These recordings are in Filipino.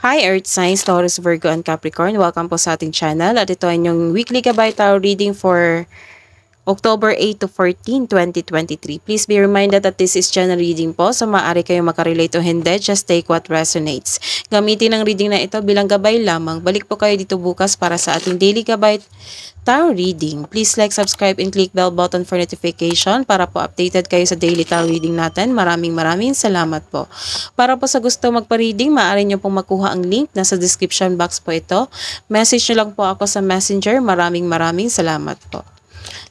Hi Earth Signs, Taurus, Virgo, and Capricorn. Welcome po sa ating channel at ito ay inyong weekly gabay tarot reading for October 8 to 14, 2023. Please be reminded that this is general reading po, so maaari kayong makarelate o hindi. Just take what resonates. Gamitin ang reading na ito bilang gabay lamang. Balik po kayo dito bukas para sa ating daily gabay tarot reading. Please like, subscribe, and click bell button for notification para po updated kayo sa daily tarot reading natin. Maraming salamat po. Para po sa gusto magpa-reading, maaari nyo pong makuha ang link. Nasa description box po ito. Message nyo lang po ako sa messenger. Maraming salamat po.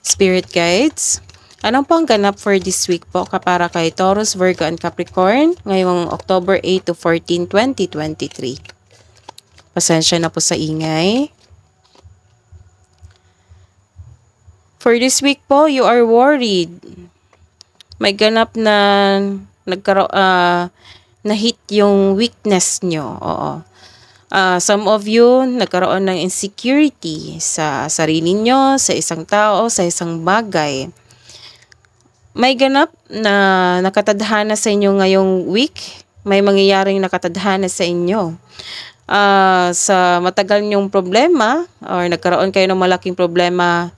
Spirit guides, anong po ang ganap for this week po para kay Taurus, Virgo, and Capricorn ngayong October 8 to 14, 2023? Pasensya na po sa ingay. For this week po, you are worried. May ganap na na-hit yung weakness nyo. Oo. Some of you, nagkaroon ng insecurity sa sarili nyo, sa isang tao, sa isang bagay. May ganap na nakatadhana sa inyo ngayong week. May mangyayaring nakatadhana sa inyo. Sa matagal nyong problema, or nagkaroon kayo ng malaking problema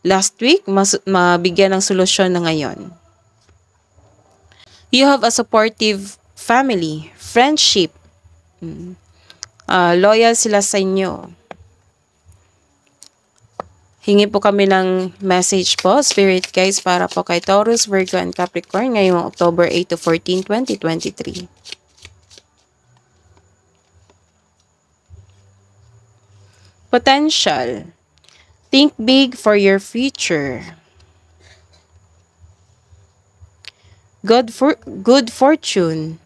last week, mabigyan ng solusyon na ngayon. You have a supportive family, friendship. Loyal sila sa inyo. Hingi po kami ng message po, Spirit guys, para po kay Taurus, Virgo, and Capricorn ngayong October 8 to 14, 2023. Potential. Think big for your future. Good fortune.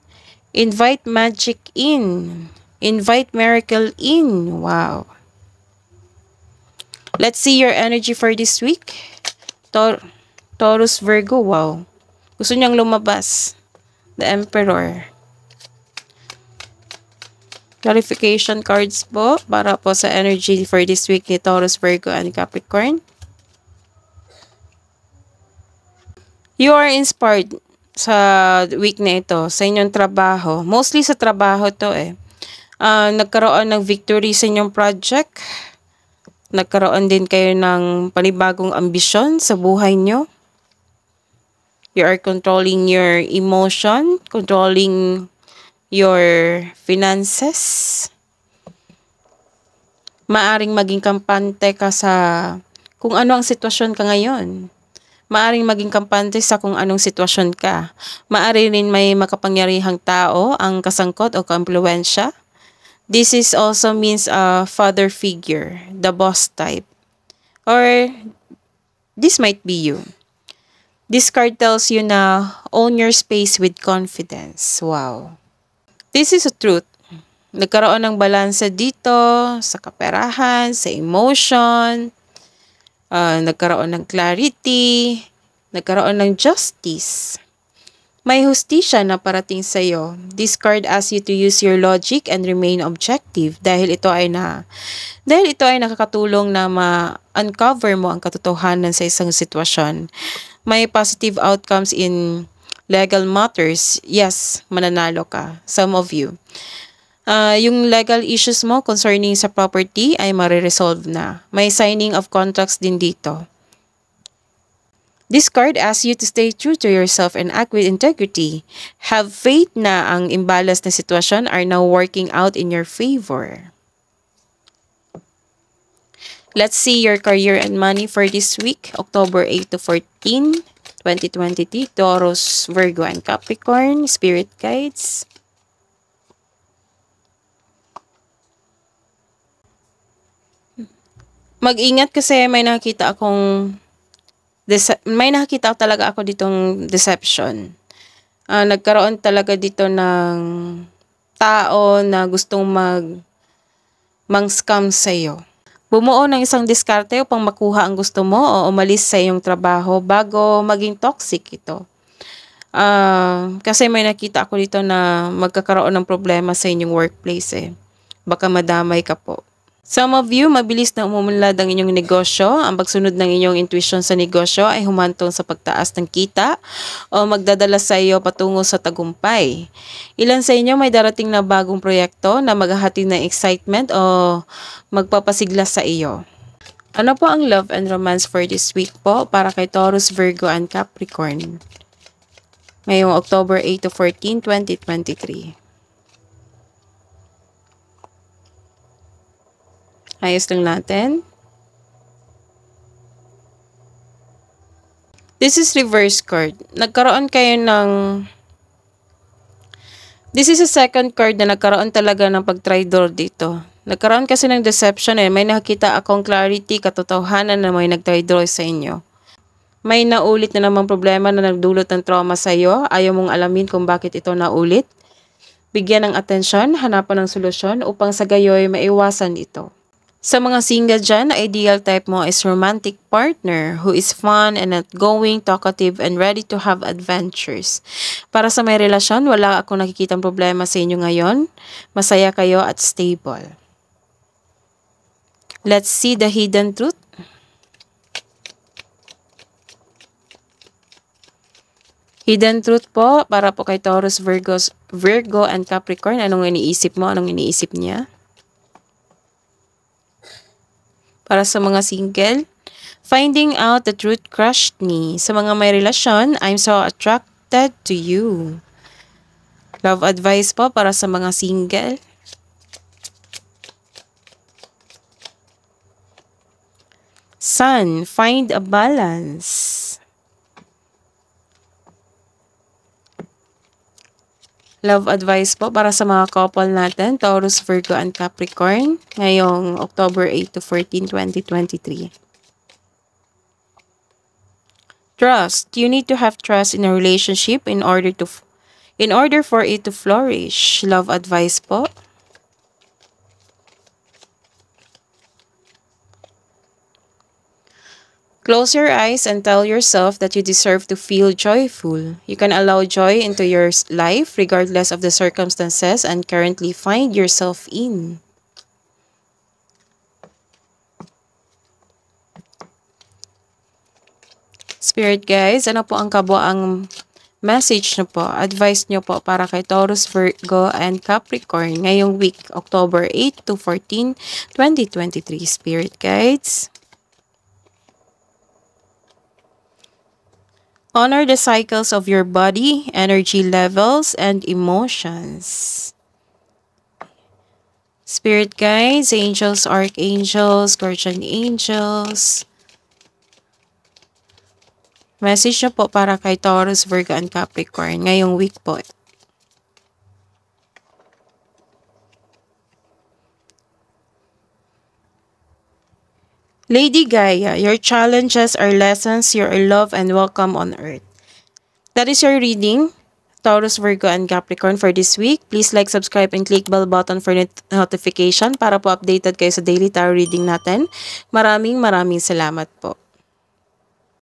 Invite magic in. Invite miracle in. Wow. Let's see your energy for this week. Taurus, Virgo. Wow. Gusto niyang lumabas. The Emperor. Clarification cards po para po sa energy for this week ni Taurus, Virgo, and Capricorn. You are inspired sa week na ito, sa inyong trabaho. Mostly sa trabaho to nagkaroon ng victory sa inyong project. Nagkaroon din kayo ng panibagong ambisyon sa buhay nyo. You are controlling your emotion, controlling your finances. Maaring maging kampante ka sa kung ano ang sitwasyon ka ngayon. Maaring maging kampante sa kung anong sitwasyon ka. Maari rin may makapangyarihang tao ang kasangkot o kaimpluwensya. This is also means a father figure, the boss type. Or this might be you. This card tells you na own your space with confidence. Wow. This is a truth. Nagkaroon ng balanse dito sa kaperahan, sa emotion, nagkaroon ng clarity, nagkaroon ng justice. May hustisya na parating sa iyo. This card asks you to use your logic and remain objective dahil ito ay nakakatulong na ma-uncover mo ang katotohanan sa isang sitwasyon. May positive outcomes in legal matters. Yes, mananalo ka. Some of you. Yung legal issues mo concerning sa property ay mariresolve na. May signing of contracts din dito. This card asks you to stay true to yourself and act with integrity. Have faith na ang imbalance na sitwasyon are now working out in your favor. Let's see your career and money for this week, October 8 to 14, 2023. Taurus, Virgo, and Capricorn, Spirit guides. Mag-ingat kasi may nakita talaga ako ditong deception. Nagkaroon talaga dito ng tao na gustong mang-scam sa'yo. Bumuo ng isang diskarte upang makuha ang gusto mo o umalis sa iyong trabaho bago maging toxic ito. Kasi may nakita ako dito na magkakaroon ng problema sa inyong workplace. Baka madamay ka po. Some of you, mabilis na umumunlad ang inyong negosyo. Ang pagsunod ng inyong intuition sa negosyo ay humantong sa pagtaas ng kita o magdadala sa iyo patungo sa tagumpay. Ilan sa inyo may darating na bagong proyekto na maghahatid ng excitement o magpapasigla sa iyo. Ano po ang love and romance for this week po para kay Taurus, Virgo, and Capricorn? Ngayong October 8 to 14, 2023. Ayos lang natin. This is reverse card. Nagkaroon kayo ng... This is a second card na nagkaroon talaga ng pag-traitor dito. Nagkaroon kasi ng deception eh. May nakita akong clarity, katotohanan na may nag-traitor sa inyo. May naulit na namang problema na nagdulot ng trauma sa iyo. Ayaw mong alamin kung bakit ito naulit. Bigyan ng atensyon, hanapan ng solusyon upang sa gayoy maiwasan ito. Sa mga single dyan, ideal type mo is romantic partner who is fun and outgoing, talkative, and ready to have adventures. Para sa may relasyon, wala akong nakikitang problema sa inyo ngayon. Masaya kayo at stable. Let's see the hidden truth. Hidden truth po, para po kay Taurus, Virgo, and Capricorn. Anong iniisip mo? Anong iniisip niya? Para sa mga single, finding out the truth crushed me. Sa mga may relasyon, I'm so attracted to you. Love advice po para sa mga single. Sun, find a balance. Love advice po para sa mga couple natin, Taurus, Virgo, and Capricorn, ngayong October 8 to 14, 2023. Trust. You need to have trust in a relationship in order for it to flourish. Love advice po. Close your eyes and tell yourself that you deserve to feel joyful. You can allow joy into your life regardless of the circumstances and currently find yourself in. Spirit guys, ano po ang kabuang message nyo po, advice nyo po para kay Taurus, Virgo, and Capricorn ngayong week, October 8 to 14, 2023, Spirit guides? Honor the cycles of your body, energy levels, and emotions. Spirit guides, angels, archangels, guardian angels. Message na po para kay Taurus, Virgo, and Capricorn ngayong week po. Lady Gaia, your challenges are lessons, you are loved and welcome on earth. That is your reading, Taurus, Virgo, and Capricorn for this week. Please like, subscribe, and click bell button for notification para po updated kayo sa daily tarot reading natin. Maraming salamat po.